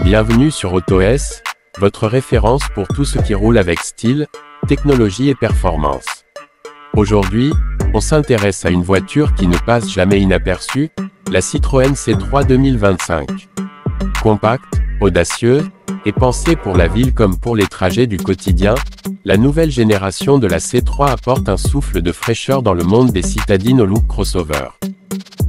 Bienvenue sur AutoS, votre référence pour tout ce qui roule avec style, technologie et performance. Aujourd'hui, on s'intéresse à une voiture qui ne passe jamais inaperçue, la Citroën C3 2025. Compacte, audacieuse, et pensée pour la ville comme pour les trajets du quotidien, la nouvelle génération de la C3 apporte un souffle de fraîcheur dans le monde des citadines au look crossover.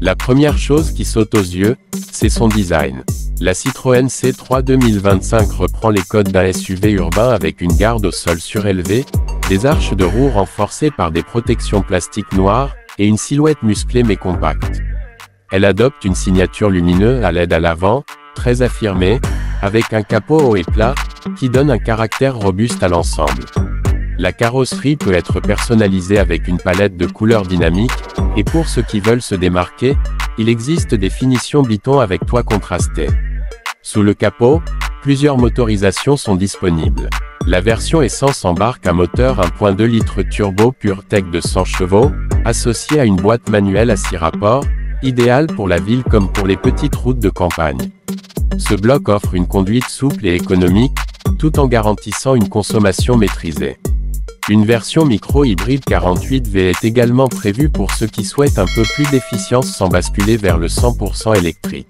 La première chose qui saute aux yeux, c'est son design. La Citroën C3 2025 reprend les codes d'un SUV urbain avec une garde au sol surélevée, des arches de roue renforcées par des protections plastiques noires, et une silhouette musclée mais compacte. Elle adopte une signature lumineuse à LED à l'avant, très affirmée, avec un capot haut et plat, qui donne un caractère robuste à l'ensemble. La carrosserie peut être personnalisée avec une palette de couleurs dynamiques, et pour ceux qui veulent se démarquer, il existe des finitions biton avec toit contrasté. Sous le capot, plusieurs motorisations sont disponibles. La version essence embarque un moteur 1.2 litres turbo PureTech de 100 chevaux, associé à une boîte manuelle à 6 rapports, idéale pour la ville comme pour les petites routes de campagne. Ce bloc offre une conduite souple et économique, tout en garantissant une consommation maîtrisée. Une version micro-hybride 48V est également prévue pour ceux qui souhaitent un peu plus d'efficience sans basculer vers le 100% électrique.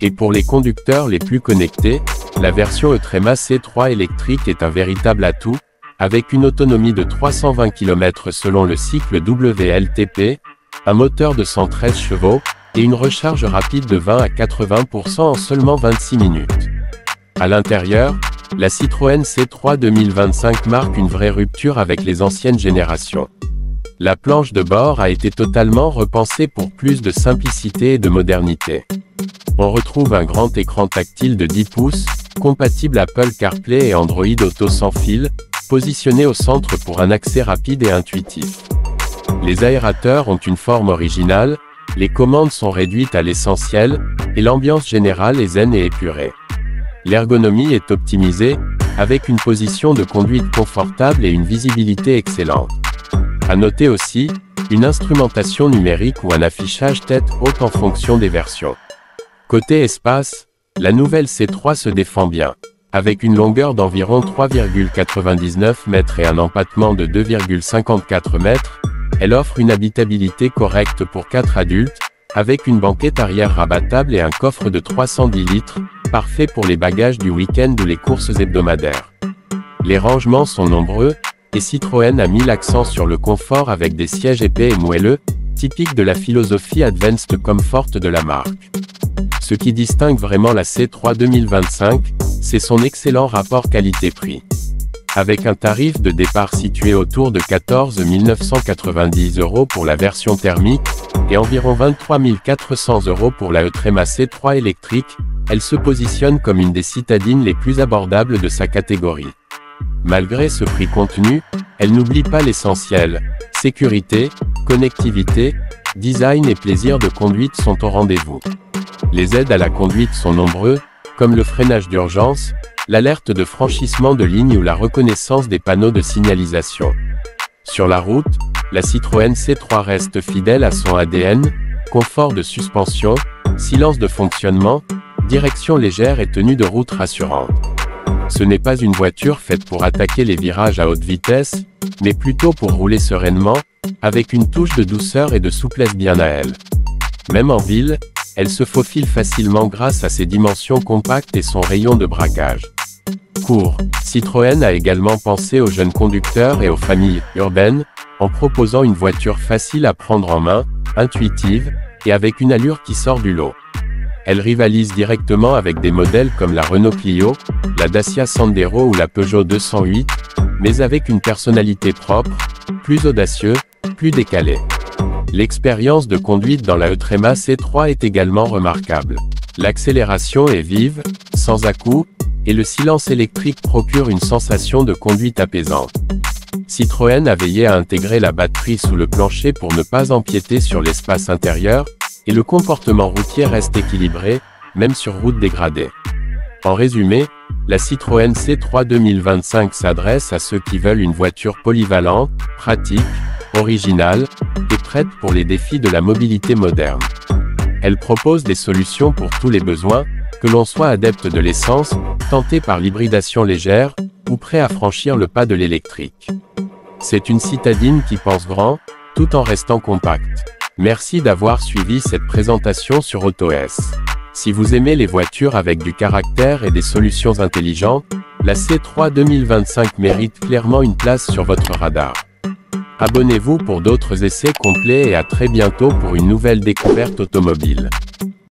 Et pour les conducteurs les plus connectés, la version e-Trema C3 électrique est un véritable atout, avec une autonomie de 320 km selon le cycle WLTP, un moteur de 113 chevaux, et une recharge rapide de 20 à 80% en seulement 26 minutes. À l'intérieur, la Citroën C3 2025 marque une vraie rupture avec les anciennes générations. La planche de bord a été totalement repensée pour plus de simplicité et de modernité. On retrouve un grand écran tactile de 10 pouces, compatible Apple CarPlay et Android Auto sans fil, positionné au centre pour un accès rapide et intuitif. Les aérateurs ont une forme originale, les commandes sont réduites à l'essentiel, et l'ambiance générale est zen et épurée. L'ergonomie est optimisée, avec une position de conduite confortable et une visibilité excellente. À noter aussi, une instrumentation numérique ou un affichage tête haute en fonction des versions. Côté espace, la nouvelle C3 se défend bien. Avec une longueur d'environ 3,99 mètres et un empattement de 2,54 mètres, elle offre une habitabilité correcte pour 4 adultes, avec une banquette arrière rabattable et un coffre de 310 litres, parfait pour les bagages du week-end ou les courses hebdomadaires. Les rangements sont nombreux, et Citroën a mis l'accent sur le confort avec des sièges épais et moelleux, typiques de la philosophie Advanced Comfort de la marque. Ce qui distingue vraiment la C3 2025, c'est son excellent rapport qualité-prix. Avec un tarif de départ situé autour de 14 990 € pour la version thermique, et environ 23 400 € pour la e-Trema C3 électrique, elle se positionne comme une des citadines les plus abordables de sa catégorie. Malgré ce prix contenu, elle n'oublie pas l'essentiel. Sécurité, connectivité, design et plaisir de conduite sont au rendez-vous. Les aides à la conduite sont nombreux, comme le freinage d'urgence, l'alerte de franchissement de ligne ou la reconnaissance des panneaux de signalisation. Sur la route, la Citroën C3 reste fidèle à son ADN, confort de suspension, silence de fonctionnement, direction légère et tenue de route rassurante. Ce n'est pas une voiture faite pour attaquer les virages à haute vitesse, mais plutôt pour rouler sereinement, avec une touche de douceur et de souplesse bien à elle. Même en ville, elle se faufile facilement grâce à ses dimensions compactes et son rayon de braquage. Court, Citroën a également pensé aux jeunes conducteurs et aux familles urbaines, en proposant une voiture facile à prendre en main, intuitive, et avec une allure qui sort du lot. Elle rivalise directement avec des modèles comme la Renault Clio, la Dacia Sandero ou la Peugeot 208, mais avec une personnalité propre, plus audacieux, plus décalée. L'expérience de conduite dans la e-Trema C3 est également remarquable. L'accélération est vive, sans à-coups, et le silence électrique procure une sensation de conduite apaisante. Citroën a veillé à intégrer la batterie sous le plancher pour ne pas empiéter sur l'espace intérieur, et le comportement routier reste équilibré, même sur route dégradée. En résumé, La Citroën C3 2025 s'adresse à ceux qui veulent une voiture polyvalente, pratique, originale, et prête pour les défis de la mobilité moderne. Elle propose des solutions pour tous les besoins, que l'on soit adepte de l'essence, tenté par l'hybridation légère, ou prêt à franchir le pas de l'électrique. C'est une citadine qui pense grand, tout en restant compacte. Merci d'avoir suivi cette présentation sur AutoS. Si vous aimez les voitures avec du caractère et des solutions intelligentes, la C3 2025 mérite clairement une place sur votre radar. Abonnez-vous pour d'autres essais complets et à très bientôt pour une nouvelle découverte automobile.